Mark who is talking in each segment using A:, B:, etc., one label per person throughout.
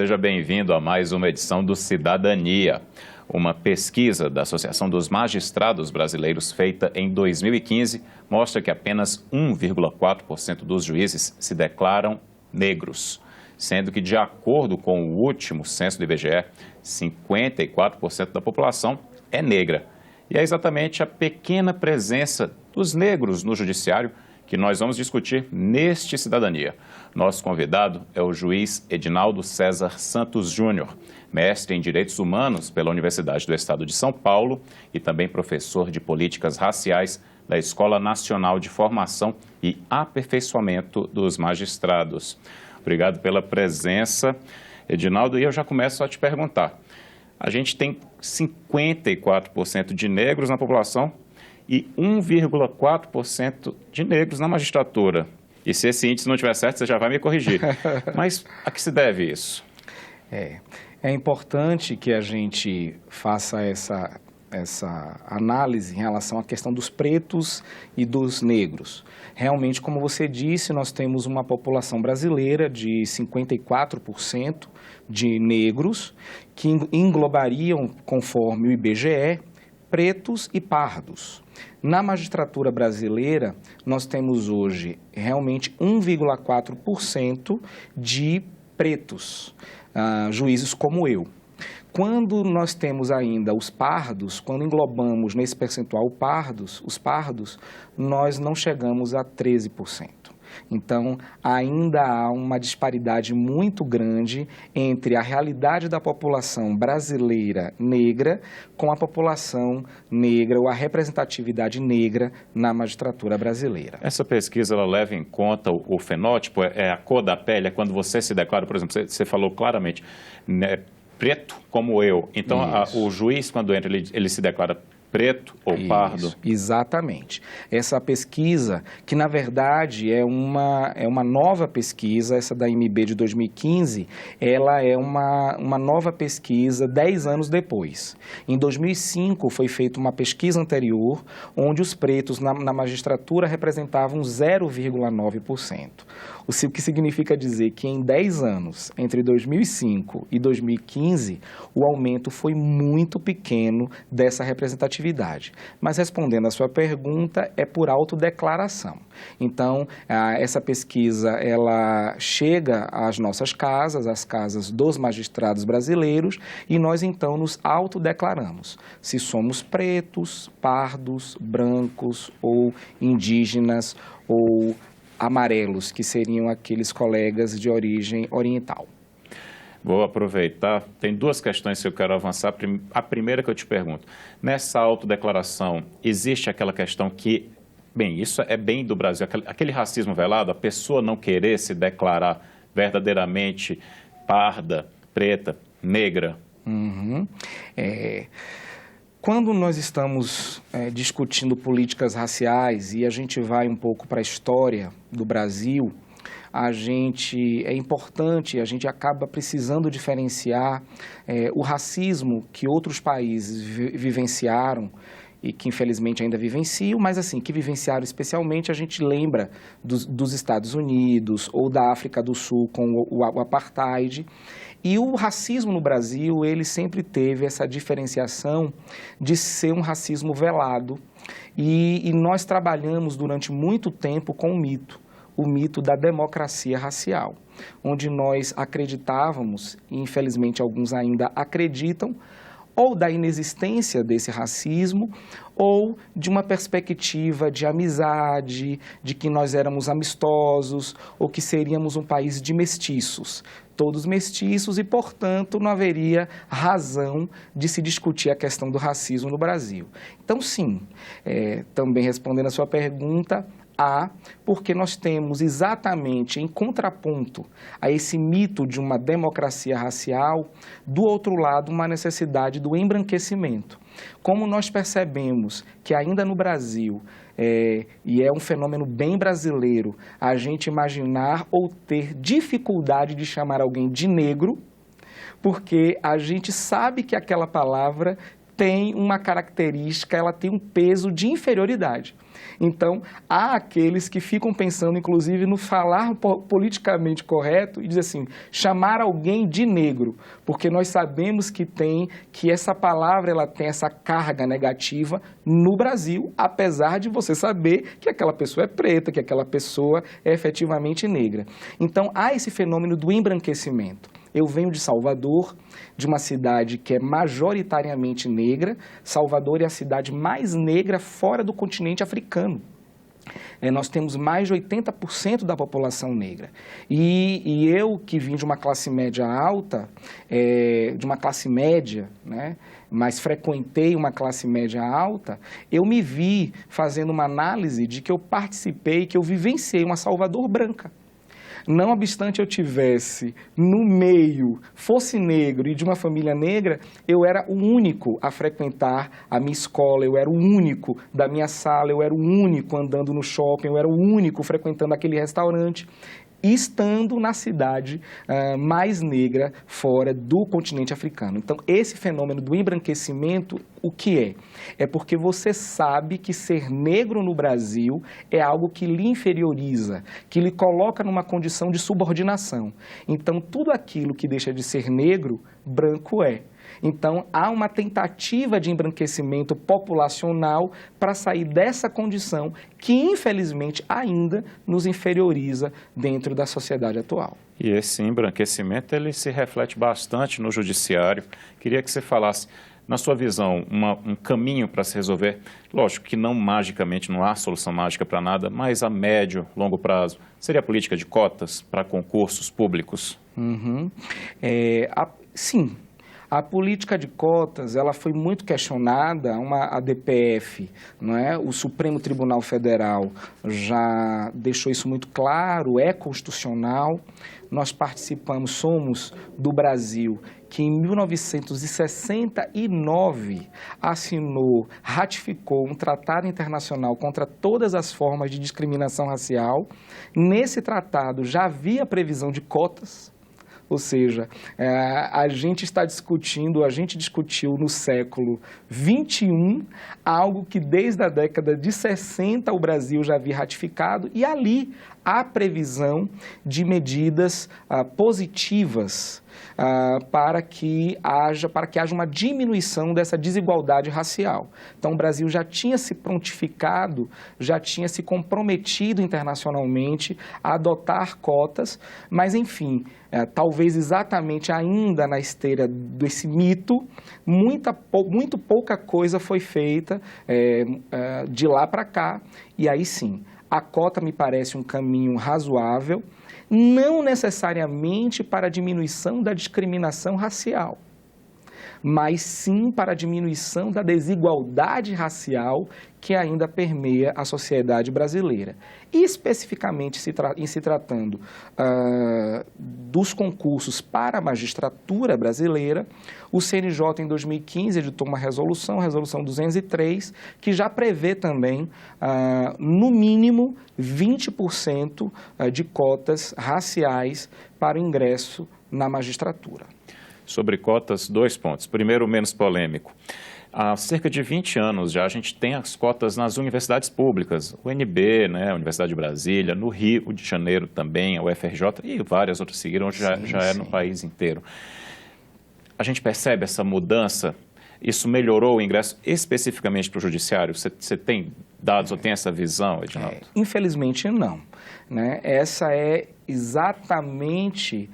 A: seja bem-vindo a mais uma edição do Cidadania. Uma pesquisa da Associação dos Magistrados Brasileiros feita em 2015 mostra que apenas 1,4% dos juízes se declaram negros, sendo que, de acordo com o último censo do IBGE, 54% da população é negra. E é exatamente a pequena presença dos negros no judiciário que nós vamos discutir neste Cidadania. Nosso convidado é o juiz Edinaldo César Santos Júnior, mestre em Direitos Humanos pela Universidade do Estado de São Paulo e também professor de Políticas Raciais da Escola Nacional de Formação e Aperfeiçoamento dos Magistrados. Obrigado pela presença, Edinaldo, e eu já começo a te perguntar. A gente tem 54% de negros na população e 1,4% de negros na magistratura. E se esse índice não estiver certo, você já vai me corrigir. Mas a que se deve isso?
B: É importante que a gente faça essa análise em relação à questão dos pretos e dos negros. Realmente, como você disse, nós temos uma população brasileira de 54% de negros, que englobariam, conforme o IBGE, pretos e pardos. Na magistratura brasileira, nós temos hoje realmente 1,4% de pretos, juízes como eu. Quando nós temos ainda os pardos, quando englobamos nesse percentual os pardos, nós não chegamos a 13%. Então, ainda há uma disparidade muito grande entre a realidade da população brasileira negra com a população negra ou a representatividade negra na magistratura brasileira.
A: Essa pesquisa ela leva em conta o fenótipo, é a cor da pele, é quando você se declara, por exemplo, você falou claramente, né, preto como eu. Então, o juiz, quando entra, ele se declara preto ou pardo?
B: Exatamente. Essa pesquisa, que na verdade é uma nova pesquisa, essa da MB de 2015, ela é uma nova pesquisa 10 anos depois. Em 2005 foi feita uma pesquisa anterior, onde os pretos na magistratura representavam 0,9%. O que significa dizer que em 10 anos, entre 2005 e 2015, o aumento foi muito pequeno dessa representatividade. Mas respondendo à sua pergunta, é por autodeclaração. Então, essa pesquisa, ela chega às nossas casas, às casas dos magistrados brasileiros, e nós então nos autodeclaramos. Se somos pretos, pardos, brancos ou indígenas ou amarelos, que seriam aqueles colegas de origem oriental.
A: Vou aproveitar, tem duas questões que eu quero avançar. A primeira que eu te pergunto, nessa autodeclaração, existe aquela questão que, bem, isso é bem do Brasil, aquele racismo velado, a pessoa não querer se declarar verdadeiramente parda, preta, negra?
B: Quando nós estamos discutindo políticas raciais e a gente vai um pouco para a história do Brasil, é importante, a gente acaba precisando diferenciar o racismo que outros países vivenciaram e que infelizmente ainda vivenciam, mas assim, que vivenciaram especialmente, a gente lembra dos Estados Unidos ou da África do Sul com o Apartheid. E o racismo no Brasil, ele sempre teve essa diferenciação de ser um racismo velado. E nós trabalhamos durante muito tempo com o mito da democracia racial, onde nós acreditávamos, e infelizmente alguns ainda acreditam, ou da inexistência desse racismo, ou de uma perspectiva de amizade, de que nós éramos amistosos, ou que seríamos um país de mestiços, todos mestiços, e, portanto, não haveria razão de se discutir a questão do racismo no Brasil. Então, sim, também respondendo a sua pergunta, porque nós temos exatamente em contraponto a esse mito de uma democracia racial, do outro lado, uma necessidade do embranquecimento. Como nós percebemos que ainda no Brasil, e é um fenômeno bem brasileiro, a gente imaginar ou ter dificuldade de chamar alguém de negro, porque a gente sabe que aquela palavra tem uma característica, ela tem um peso de inferioridade. Então, há aqueles que ficam pensando, inclusive, no falar politicamente correto e dizer assim, chamar alguém de negro, porque nós sabemos que essa palavra ela tem essa carga negativa no Brasil, apesar de você saber que aquela pessoa é preta, que aquela pessoa é efetivamente negra. Então, há esse fenômeno do embranquecimento. Eu venho de Salvador, de uma cidade que é majoritariamente negra. Salvador é a cidade mais negra fora do continente africano. Nós temos mais de 80% da população negra. E eu, que vim de uma classe média alta, de uma classe média, né, mas frequentei uma classe média alta, eu me vi fazendo uma análise de que eu participei, que eu vivenciei uma Salvador branca. Não obstante eu tivesse no meio, fosse negro e de uma família negra, eu era o único a frequentar a minha escola, eu era o único da minha sala, eu era o único andando no shopping, eu era o único frequentando aquele restaurante, estando na cidade mais negra fora do continente africano. Então, esse fenômeno do embranquecimento, o que é? É porque você sabe que ser negro no Brasil é algo que lhe inferioriza, que lhe coloca numa condição de subordinação. Então, tudo aquilo que deixa de ser negro, branco é. Então, há uma tentativa de embranquecimento populacional para sair dessa condição que, infelizmente, ainda nos inferioriza dentro da sociedade atual.
A: E esse embranquecimento, ele se reflete bastante no judiciário. Queria que você falasse, na sua visão, um caminho para se resolver. Lógico que não magicamente, não há solução mágica para nada, mas a médio, longo prazo, seria a política de cotas para concursos públicos?
B: Sim. A política de cotas, ela foi muito questionada, a DPF, não é? O Supremo Tribunal Federal já deixou isso muito claro, é constitucional. Nós participamos, somos do Brasil, que em 1969 ratificou um tratado internacional contra todas as formas de discriminação racial. Nesse tratado já havia previsão de cotas. Ou seja, a gente discutiu no século XXI algo que desde a década de 60 o Brasil já havia ratificado e ali há previsão de medidas positivas para que haja uma diminuição dessa desigualdade racial. Então, o Brasil já tinha se prontificado, já tinha se comprometido internacionalmente a adotar cotas, mas, enfim, talvez exatamente ainda na esteira desse mito, muito pouca coisa foi feita de lá para cá, e aí sim, a cota me parece um caminho razoável, não necessariamente para a diminuição da discriminação racial, mas sim para a diminuição da desigualdade racial que ainda permeia a sociedade brasileira. E especificamente em se tratando dos concursos para a magistratura brasileira, o CNJ em 2015 editou uma resolução, a resolução 203, que já prevê também, no mínimo, 20% de cotas raciais para o ingresso na magistratura.
A: Sobre cotas, 2 pontos. Primeiro, o menos polêmico. Há cerca de 20 anos já a gente tem as cotas nas universidades públicas, o UNB, né, a Universidade de Brasília, no Rio de Janeiro também, a UFRJ e várias outras seguiram, já é no país inteiro. A gente percebe essa mudança, isso melhorou o ingresso especificamente para o judiciário? Você tem dados ou tem essa visão, Edinaldo?
B: Infelizmente não, né? Esse é exatamente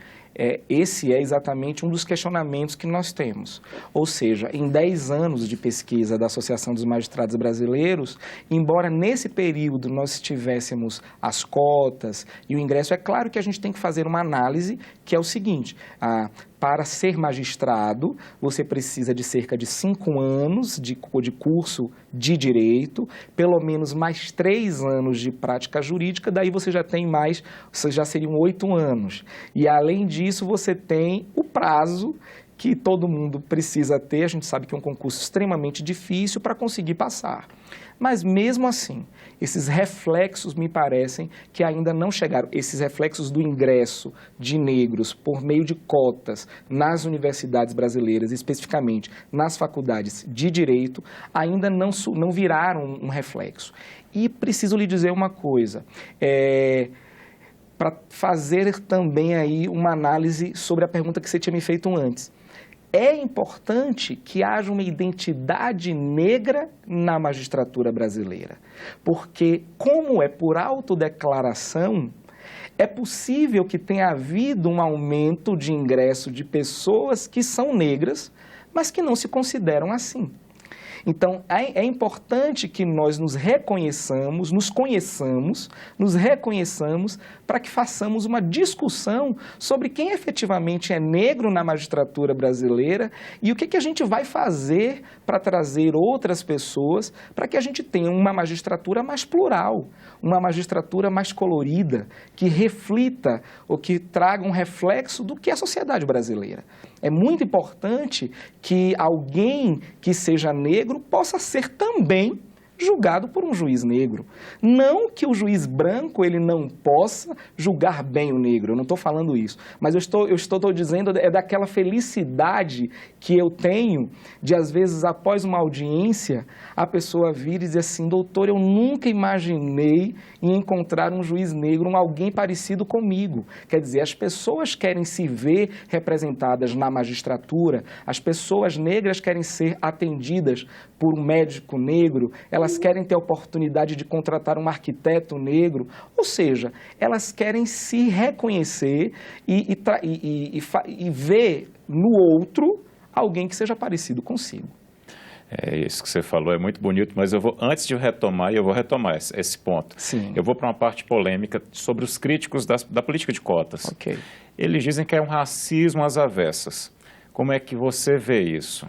B: um dos questionamentos que nós temos. Ou seja, em 10 anos de pesquisa da Associação dos Magistrados Brasileiros, embora nesse período nós tivéssemos as cotas e o ingresso, é claro que a gente tem que fazer uma análise que é o seguinte, para ser magistrado, você precisa de cerca de 5 anos de curso de direito, pelo menos mais 3 anos de prática jurídica, daí você já seriam 8 anos. E além disso, você tem o prazo que todo mundo precisa ter. A gente sabe que é um concurso extremamente difícil para conseguir passar. Mas mesmo assim, esses reflexos me parecem que ainda não chegaram. Esses reflexos do ingresso de negros por meio de cotas nas universidades brasileiras, especificamente nas faculdades de direito, ainda não viraram um reflexo. E preciso lhe dizer uma coisa, para fazer também aí uma análise sobre a pergunta que você tinha me feito antes. É importante que haja uma identidade negra na magistratura brasileira, porque, como é por autodeclaração, é possível que tenha havido um aumento de ingresso de pessoas que são negras, mas que não se consideram assim. Então, é importante que nós nos reconheçamos, nos conheçamos, nos reconheçamos para que façamos uma discussão sobre quem efetivamente é negro na magistratura brasileira e o que a gente vai fazer para trazer outras pessoas para que a gente tenha uma magistratura mais plural, uma magistratura mais colorida, que reflita ou que traga um reflexo do que é a sociedade brasileira. É muito importante que alguém que seja negro possa ser também julgado por um juiz negro. Não que o juiz branco ele não possa julgar bem o negro, eu não estou falando isso. Mas eu estou dizendo daquela felicidade que eu tenho de, às vezes, após uma audiência, a pessoa vir e dizer assim, doutor, eu nunca imaginei em encontrar um juiz negro, alguém parecido comigo. Quer dizer, as pessoas querem se ver representadas na magistratura, as pessoas negras querem ser atendidas por um médico negro, elas querem ter a oportunidade de contratar um arquiteto negro, ou seja, elas querem se reconhecer e ver no outro alguém que seja parecido consigo.
A: Isso que você falou é muito bonito, mas antes de eu retomar esse ponto.
B: Sim.
A: Eu vou para uma parte polêmica sobre os críticos da política de cotas.
B: Ok.
A: Eles dizem que é um racismo às avessas. Como é que você vê isso?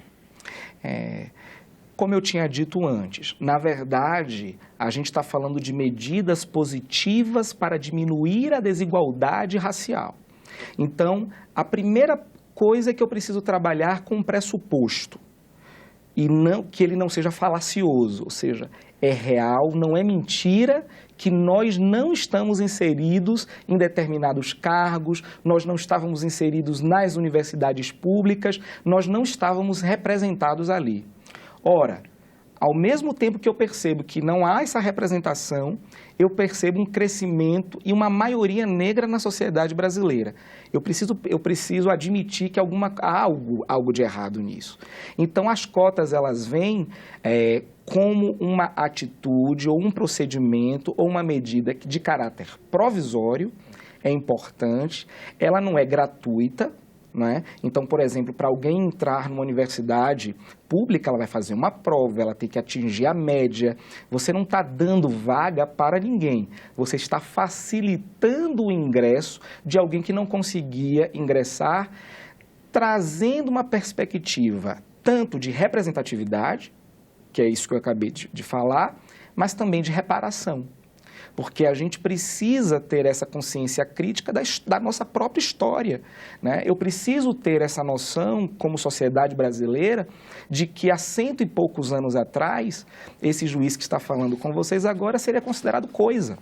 B: Como eu tinha dito antes, na verdade, a gente está falando de medidas positivas para diminuir a desigualdade racial. Então, a primeira coisa é que eu preciso trabalhar com um pressuposto, e que ele não seja falacioso, ou seja, é real, não é mentira que nós não estamos inseridos em determinados cargos, nós não estávamos inseridos nas universidades públicas, nós não estávamos representados ali. Ora, ao mesmo tempo que eu percebo que não há essa representação, eu percebo um crescimento e uma maioria negra na sociedade brasileira. Eu preciso admitir que há algo de errado nisso. Então, as cotas, elas vêm como uma atitude ou um procedimento ou uma medida de caráter provisório, é importante, ela não é gratuita. Né? Então, por exemplo, para alguém entrar numa universidade pública, ela vai fazer uma prova, ela tem que atingir a média. Você não está dando vaga para ninguém, você está facilitando o ingresso de alguém que não conseguia ingressar, trazendo uma perspectiva tanto de representatividade, que é isso que eu acabei de falar, mas também de reparação. Porque a gente precisa ter essa consciência crítica da nossa própria história, né? Eu preciso ter essa noção, como sociedade brasileira, de que há 100 e poucos anos atrás, esse juiz que está falando com vocês agora seria considerado coisa,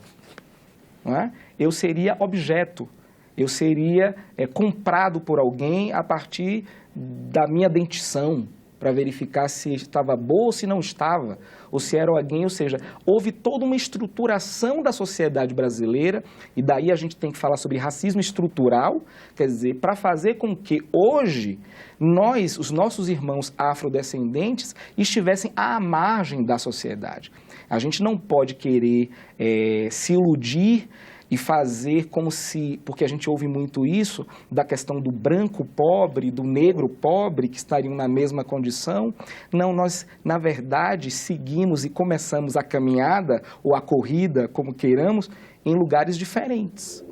B: não é? Eu seria objeto, eu seria comprado por alguém a partir da minha dentição, para verificar se estava boa ou se não estava, ou se era alguém, ou seja, houve toda uma estruturação da sociedade brasileira, e daí a gente tem que falar sobre racismo estrutural, quer dizer, para fazer com que hoje os nossos irmãos afrodescendentes, estivessem à margem da sociedade. A gente não pode querer se iludir e fazer como se, porque a gente ouve muito isso, da questão do branco pobre, do negro pobre, que estariam na mesma condição. Não, nós, na verdade, seguimos e começamos a caminhada, ou a corrida, como queiramos, em lugares diferentes,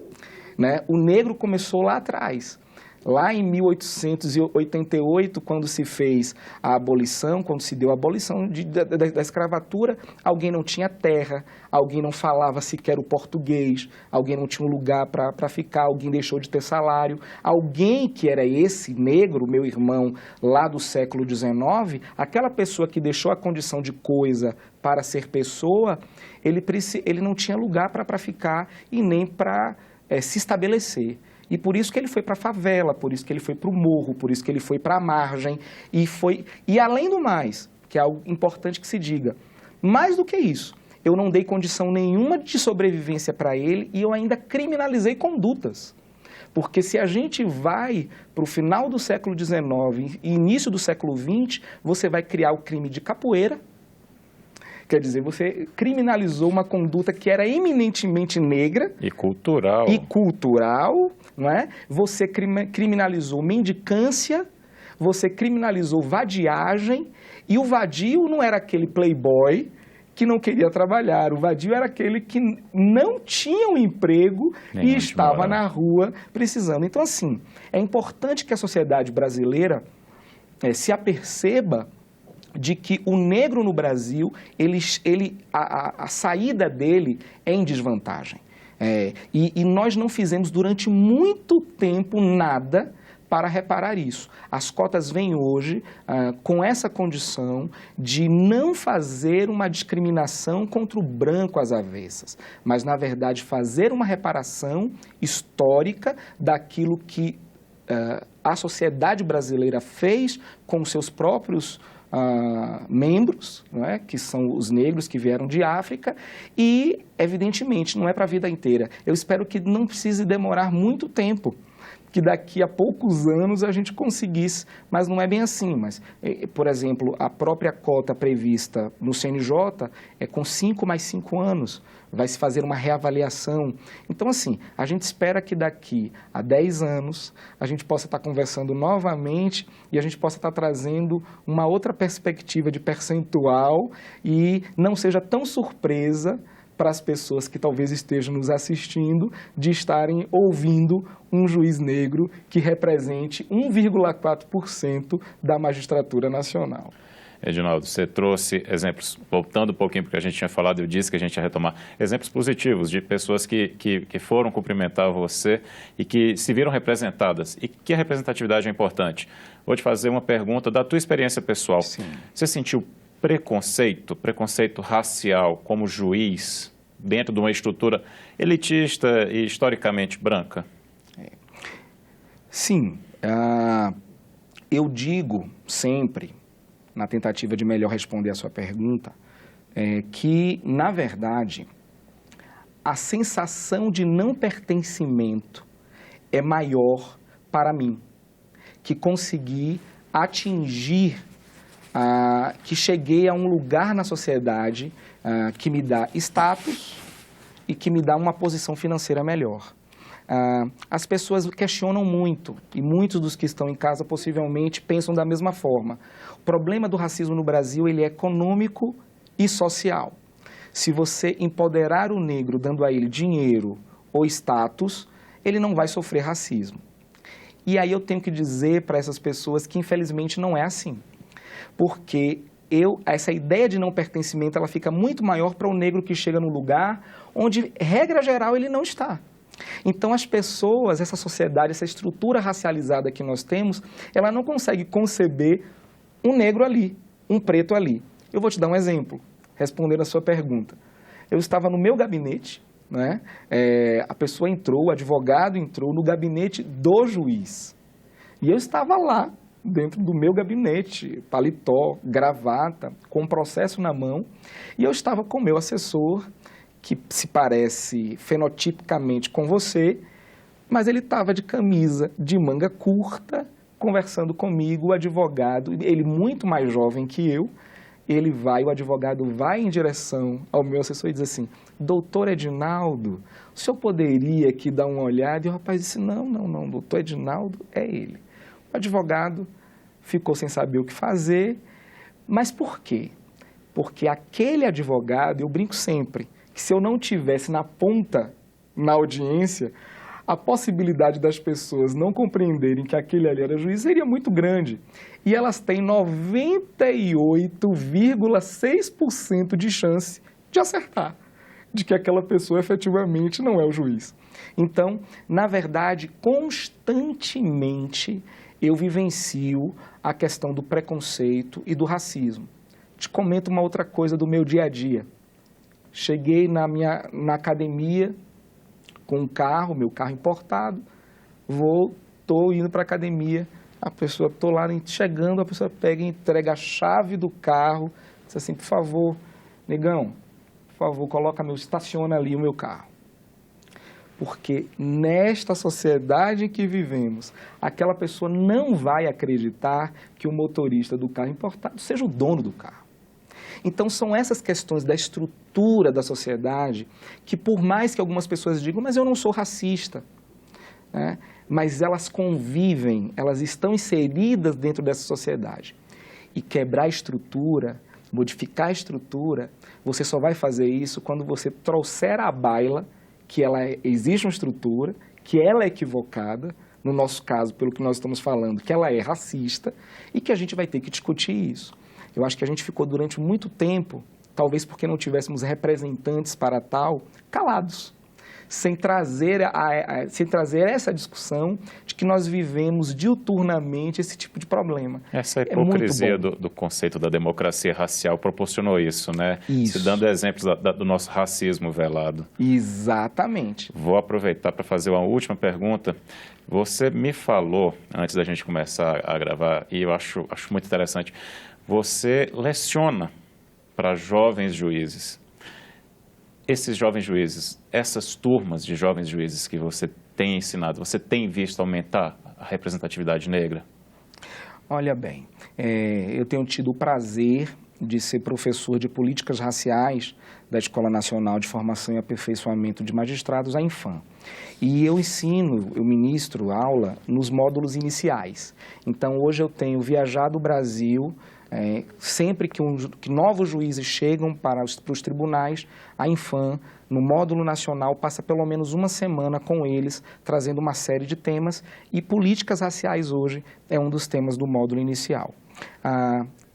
B: né? O negro começou lá atrás. Lá em 1888, quando se fez a abolição, quando se deu a abolição da escravatura, alguém não tinha terra, alguém não falava sequer o português, alguém não tinha um lugar para ficar, alguém deixou de ter salário. Alguém que era esse negro, meu irmão, lá do século XIX, aquela pessoa que deixou a condição de coisa para ser pessoa, ele não tinha lugar para ficar e nem para se estabelecer. E por isso que ele foi para a favela, por isso que ele foi para o morro, por isso que ele foi para a margem. E além do mais, que é algo importante que se diga, mais do que isso, eu não dei condição nenhuma de sobrevivência para ele e eu ainda criminalizei condutas. Porque se a gente vai para o final do século XIX e início do século XX, você vai criar o crime de capoeira. Quer dizer, você criminalizou uma conduta que era eminentemente negra.
A: E cultural.
B: Não é? Você criminalizou mendicância, você criminalizou vadiagem, e o vadio não era aquele playboy que não queria trabalhar, o vadio era aquele que não tinha um emprego e estava na rua precisando. Então, assim, é importante que a sociedade brasileira se aperceba de que o negro no Brasil, a saída dele é em desvantagem. E nós não fizemos durante muito tempo nada para reparar isso. As cotas vêm hoje com essa condição de não fazer uma discriminação contra o branco às avessas, mas, na verdade, fazer uma reparação histórica daquilo que a sociedade brasileira fez com os seus próprios membros, não é? Que são os negros que vieram de África e, evidentemente, não é para a vida inteira. Eu espero que não precise demorar muito tempo, que daqui a poucos anos a gente conseguisse, mas não é bem assim. Mas, por exemplo, a própria cota prevista no CNJ é com 5 mais 5 anos, vai se fazer uma reavaliação. Então, assim, a gente espera que daqui a 10 anos a gente possa estar conversando novamente e a gente possa estar trazendo uma outra perspectiva de percentual e não seja tão surpresa para as pessoas que talvez estejam nos assistindo de estarem ouvindo um juiz negro que represente 1,4% da magistratura nacional.
A: Edinaldo, você trouxe exemplos, voltando um pouquinho porque a gente tinha falado, eu disse que a gente ia retomar, exemplos positivos de pessoas que foram cumprimentar você e que se viram representadas. E que a representatividade é importante. Vou te fazer uma pergunta da tua experiência pessoal.
B: Sim.
A: Você sentiu preconceito racial como juiz dentro de uma estrutura elitista e historicamente branca?
B: Sim. Eu digo sempre, na tentativa de melhor responder a sua pergunta, que, na verdade, a sensação de não pertencimento é maior para mim, que consegui atingir, que cheguei a um lugar na sociedade que me dá status e que me dá uma posição financeira melhor. As pessoas questionam muito, e muitos dos que estão em casa possivelmente pensam da mesma forma. O problema do racismo no Brasil, ele é econômico e social. Se você empoderar o negro dando a ele dinheiro ou status, ele não vai sofrer racismo. E aí eu tenho que dizer para essas pessoas que infelizmente não é assim. Porque essa ideia de não pertencimento, ela fica muito maior para o negro que chega num lugar onde, regra geral, ele não está. Então, as pessoas, essa sociedade, essa estrutura racializada que nós temos, ela não consegue conceber um negro ali, um preto ali. Eu vou te dar um exemplo, respondendo a sua pergunta. Eu estava no meu gabinete, né? A pessoa entrou, o advogado entrou no gabinete do juiz. E eu estava lá, dentro do meu gabinete, paletó, gravata, com um processo na mão, e eu estava com o meu assessor, que se parece fenotipicamente com você, mas ele estava de camisa de manga curta, conversando comigo, o advogado, ele muito mais jovem que eu, o advogado vai em direção ao meu assessor e diz assim: doutor Edinaldo, o senhor poderia aqui dar uma olhada? E o rapaz disse: não, doutor Edinaldo é ele. O advogado ficou sem saber o que fazer, mas por quê? Porque aquele advogado, eu brinco sempre, que se eu não tivesse na ponta, na audiência, a possibilidade das pessoas não compreenderem que aquele ali era juiz seria muito grande. E elas têm 98,6% de chance de acertar, de que aquela pessoa efetivamente não é o juiz. Então, na verdade, constantemente eu vivencio a questão do preconceito e do racismo. Te comento uma outra coisa do meu dia a dia. Cheguei na academia com um carro, meu carro importado, estou indo para a academia, estou lá chegando, a pessoa pega e entrega a chave do carro, diz assim, por favor, negão, por favor, estaciona ali o meu carro. Porque nesta sociedade em que vivemos, aquela pessoa não vai acreditar que o motorista do carro importado seja o dono do carro. Então, são essas questões da estrutura da sociedade que, por mais que algumas pessoas digam, mas eu não sou racista, né? Mas elas convivem, elas estão inseridas dentro dessa sociedade. E quebrar a estrutura, modificar a estrutura, você só vai fazer isso quando você trouxer à baila que existe uma estrutura, que ela é equivocada, no nosso caso, pelo que nós estamos falando, que ela é racista e que a gente vai ter que discutir isso. Eu acho que a gente ficou durante muito tempo, talvez porque não tivéssemos representantes para tal, calados, sem trazer essa discussão de que nós vivemos diuturnamente esse tipo de problema.
A: Essa hipocrisia do conceito da democracia racial proporcionou isso, né?
B: Isso.
A: Se dando exemplos do nosso racismo velado.
B: Exatamente.
A: Vou aproveitar para fazer uma última pergunta. Você me falou, antes da gente começar a gravar, e eu acho muito interessante, você leciona para jovens juízes. Esses jovens juízes, essas turmas de jovens juízes que você tem ensinado, você tem visto aumentar a representatividade negra?
B: Olha bem, eu tenho tido o prazer de ser professor de políticas raciais da Escola Nacional de Formação e Aperfeiçoamento de Magistrados, a Infam. E eu ministro aula nos módulos iniciais. Então, hoje eu tenho viajado o Brasil. Sempre que novos juízes chegam para os tribunais, a Infam, no módulo nacional, passa pelo menos uma semana com eles, trazendo uma série de temas, e políticas raciais hoje é um dos temas do módulo inicial.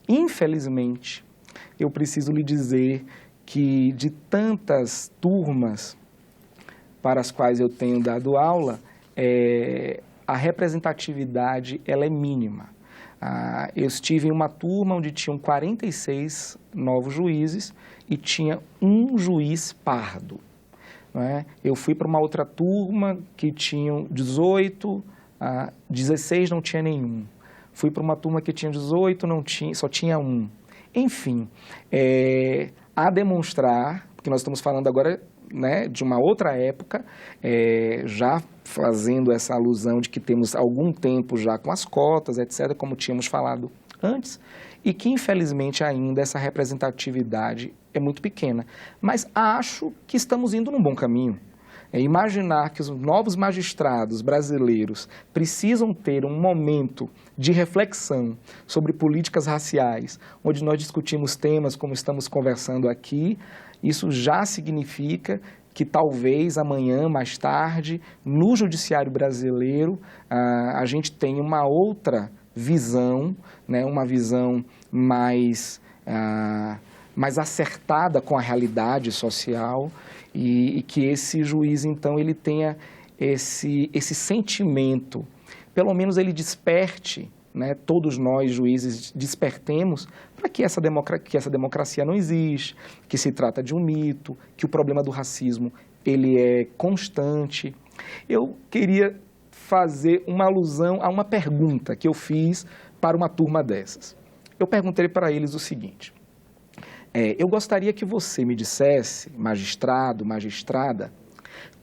B: Infelizmente, eu preciso lhe dizer que de tantas turmas para as quais eu tenho dado aula, a representatividade ela é mínima. Eu estive em uma turma onde tinham 46 novos juízes e tinha um juiz pardo, não é? Eu fui para uma outra turma que tinham 18, 16 não tinha nenhum. Fui para uma turma que tinha 18, só tinha um. Enfim, a demonstrar, porque nós estamos falando agora, né, de uma outra época, já fazendo essa alusão de que temos algum tempo já com as cotas, etc., como tínhamos falado antes, e que, infelizmente, ainda essa representatividade é muito pequena. Mas acho que estamos indo num bom caminho. Imaginar que os novos magistrados brasileiros precisam ter um momento de reflexão sobre políticas raciais, onde nós discutimos temas como estamos conversando aqui, isso já significa que talvez amanhã, mais tarde, no judiciário brasileiro, a gente tenha uma outra visão, né, uma visão mais acertada com a realidade social e que esse juiz, então, ele tenha esse sentimento, pelo menos ele desperte, né, todos nós, juízes, despertemos para que essa democracia não existe, que se trata de um mito, que o problema do racismo ele é constante. Eu queria fazer uma alusão a uma pergunta que eu fiz para uma turma dessas. Eu perguntei para eles o seguinte: eu gostaria que você me dissesse, magistrado, magistrada,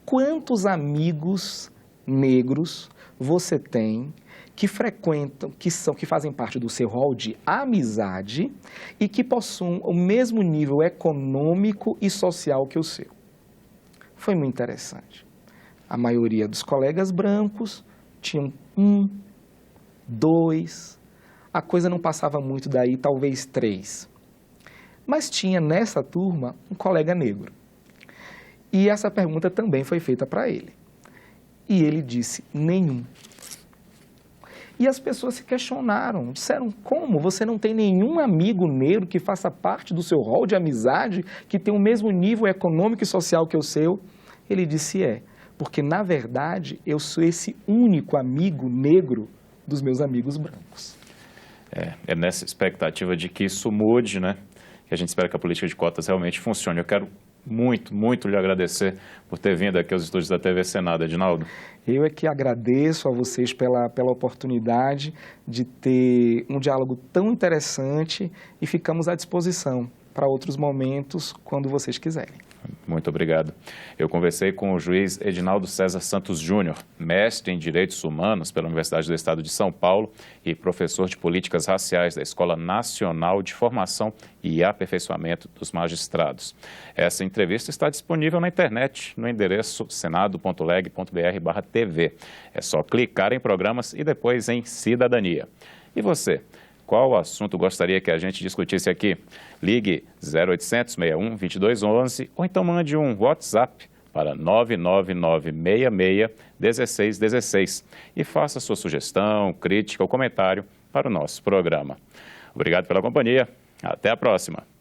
B: quantos amigos negros você tem que frequentam, que fazem parte do seu rol de amizade e que possuem o mesmo nível econômico e social que o seu. Foi muito interessante. A maioria dos colegas brancos tinham 1, 2, a coisa não passava muito daí, talvez 3. Mas tinha nessa turma um colega negro. E essa pergunta também foi feita para ele. E ele disse: nenhum. E as pessoas se questionaram, disseram: como? Você não tem nenhum amigo negro que faça parte do seu rol de amizade, que tem o mesmo nível econômico e social que o seu? Ele disse: porque na verdade eu sou esse único amigo negro dos meus amigos brancos.
A: É nessa expectativa de que isso mude, né? Que a gente espera que a política de cotas realmente funcione. Eu quero muito lhe agradecer por ter vindo aqui aos estúdios da TV Senado, Edinaldo.
B: Eu é que agradeço a vocês pela oportunidade de ter um diálogo tão interessante e ficamos à disposição para outros momentos, quando vocês quiserem.
A: Muito obrigado. Eu conversei com o juiz Edinaldo César Santos Júnior, mestre em Direitos Humanos pela Universidade do Estado de São Paulo e professor de Políticas Raciais da Escola Nacional de Formação e Aperfeiçoamento dos Magistrados. Essa entrevista está disponível na internet, no endereço senado.leg.br/TV. É só clicar em programas e depois em Cidadania. E você? Qual assunto gostaria que a gente discutisse aqui? Ligue 0800 61 2211 ou então mande um WhatsApp para 99966 1616 e faça sua sugestão, crítica ou comentário para o nosso programa. Obrigado pela companhia. Até a próxima.